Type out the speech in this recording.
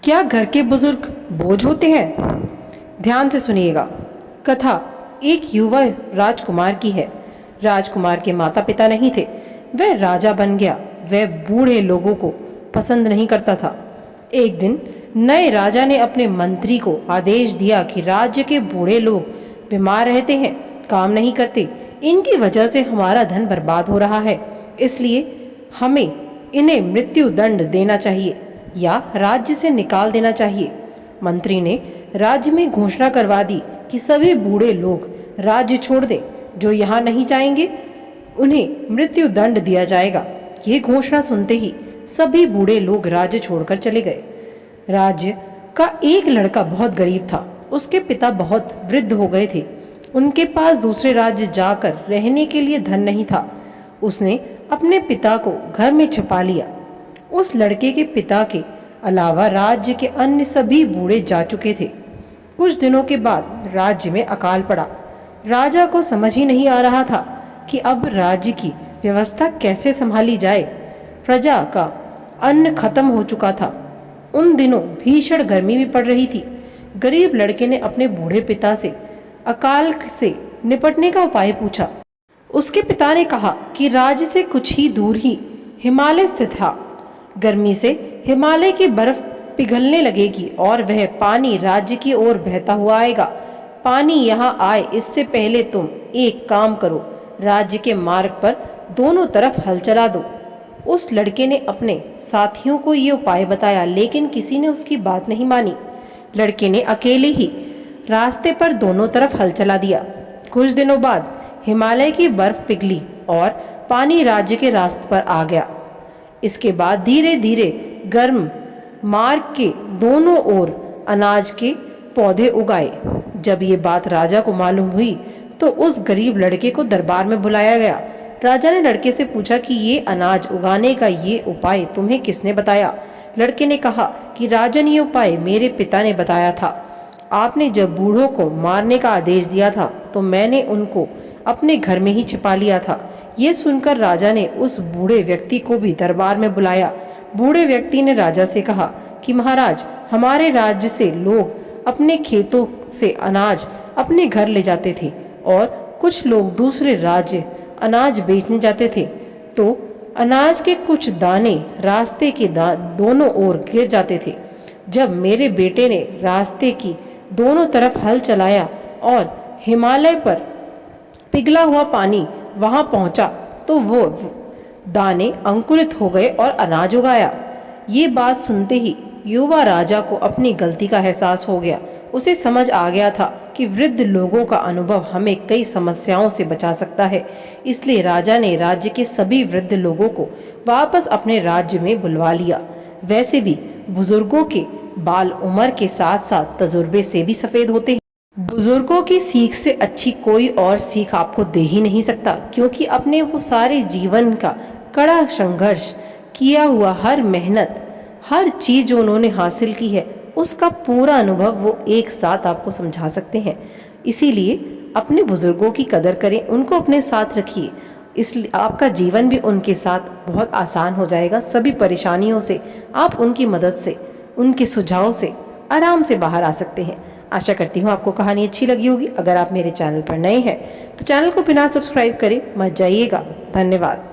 क्या घर के बुजुर्ग बोझ होते हैं? ध्यान से सुनिएगा। कथा एक युवा राजकुमार की है। राजकुमार के माता पिता नहीं थे। वह राजा बन गया। वह बूढ़े लोगों को पसंद नहीं करता था। एक दिन नए राजा ने अपने मंत्री को आदेश दिया कि राज्य के बूढ़े लोग बीमार रहते हैं, काम नहीं करते। इनकी वजह से हमारा धन बर्बाद हो रहा है, इसलिए हमें इन्हें मृत्यु दंड देना चाहिए या राज्य से निकाल देना चाहिए। मंत्री ने राज्य में घोषणा करवा दी कि सभी बूढ़े लोग राज्य छोड़ दें। जो यहाँ नहीं जाएंगे उन्हें मृत्यु दंड दिया जाएगा। ये घोषणा सुनते ही सभी बूढ़े लोग राज्य छोड़कर चले गए। राज्य का एक लड़का बहुत गरीब था। उसके पिता बहुत वृद्ध हो गए थे। उनके पास दूसरे राज्य जाकर रहने के लिए धन नहीं था। उसने अपने पिता को घर में छिपा लिया। उस लड़के के पिता के अलावा राज्य के अन्य सभी बूढ़े जा चुके थे। कुछ दिनों के बाद राज्य में अकाल पड़ा। राजा को समझ ही नहीं आ रहा था कि अब राज्य की व्यवस्था कैसे संभाली जाए। प्रजा का अन्न खत्म हो चुका था। उन दिनों भीषण गर्मी भी पड़ रही थी। गरीब लड़के ने अपने बूढ़े पिता से अकाल से निपटने का उपाय पूछा। उसके पिता ने कहा कि राज्य से कुछ ही दूर ही हिमालय स्थित था। गर्मी से हिमालय की बर्फ पिघलने लगेगी और वह पानी राज्य की ओर बहता हुआ आएगा। पानी यहाँ आए इससे पहले तुम एक काम करो, राज्य के मार्ग पर दोनों तरफ हल चला दो। उस लड़के ने अपने साथियों को ये उपाय बताया, लेकिन किसी ने उसकी बात नहीं मानी। लड़के ने अकेले ही रास्ते पर दोनों तरफ हल चला दिया। कुछ दिनों बाद हिमालय की बर्फ पिघली और पानी राज्य के रास्ते पर आ गया। इसके बाद धीरे धीरे गर्म मार्ग के दोनों ओर अनाज के पौधे उगाए। जब ये बात राजा को मालूम हुई तो उस गरीब लड़के को दरबार में बुलाया गया। राजा ने लड़के से पूछा कि ये अनाज उगाने का ये उपाय तुम्हें किसने बताया? लड़के ने कहा कि राजन, ये उपाय मेरे पिता ने बताया था। आपने जब बूढ़ों को मारने का आदेश दिया था तो मैंने उनको अपने घर में ही छिपा लिया था। ये सुनकर राजा ने उस बूढ़े व्यक्ति को भी दरबार में बुलाया। बूढ़े व्यक्ति ने राजा से कहा कि महाराज, हमारे राज्य से लोग अपने खेतों से अनाज अपने घर ले जाते थे और कुछ लोग दूसरे राज्य अनाज बेचने जाते थे, तो अनाज के कुछ दाने रास्ते के दोनों ओर गिर जाते थे। जब मेरे बेटे ने रास्ते की दोनों तरफ हल चलाया और हिमालय पर पिघला हुआ पानी वहां पहुंचा तो वो दाने अंकुरित हो गए और अनाज उगाया। ये बात सुनते ही युवा राजा को अपनी गलती का एहसास हो गया। उसे समझ आ गया था कि वृद्ध लोगों का अनुभव हमें कई समस्याओं से बचा सकता है। इसलिए राजा ने राज्य के सभी वृद्ध लोगों को वापस अपने राज्य में बुलवा लिया। वैसे भी बुजुर्गों के बाल उम्र के साथ साथ तजुर्बे से भी सफेद होते हैं। बुजुर्गों की सीख से अच्छी कोई और सीख आपको दे ही नहीं सकता, क्योंकि अपने वो सारे जीवन का कड़ा संघर्ष किया हुआ, हर मेहनत, हर चीज जो उन्होंने हासिल की है, उसका पूरा अनुभव वो एक साथ आपको समझा सकते हैं। इसीलिए अपने बुजुर्गों की कदर करें, उनको अपने साथ रखिए। इसलिए आपका जीवन भी उनके साथ बहुत आसान हो जाएगा। सभी परेशानियों से आप उनकी मदद से, उनके सुझाव से आराम से बाहर आ सकते हैं। आशा करती हूँ आपको कहानी अच्छी लगी होगी। अगर आप मेरे चैनल पर नए हैं तो चैनल को बिना सब्सक्राइब करे मत जाइएगा। धन्यवाद।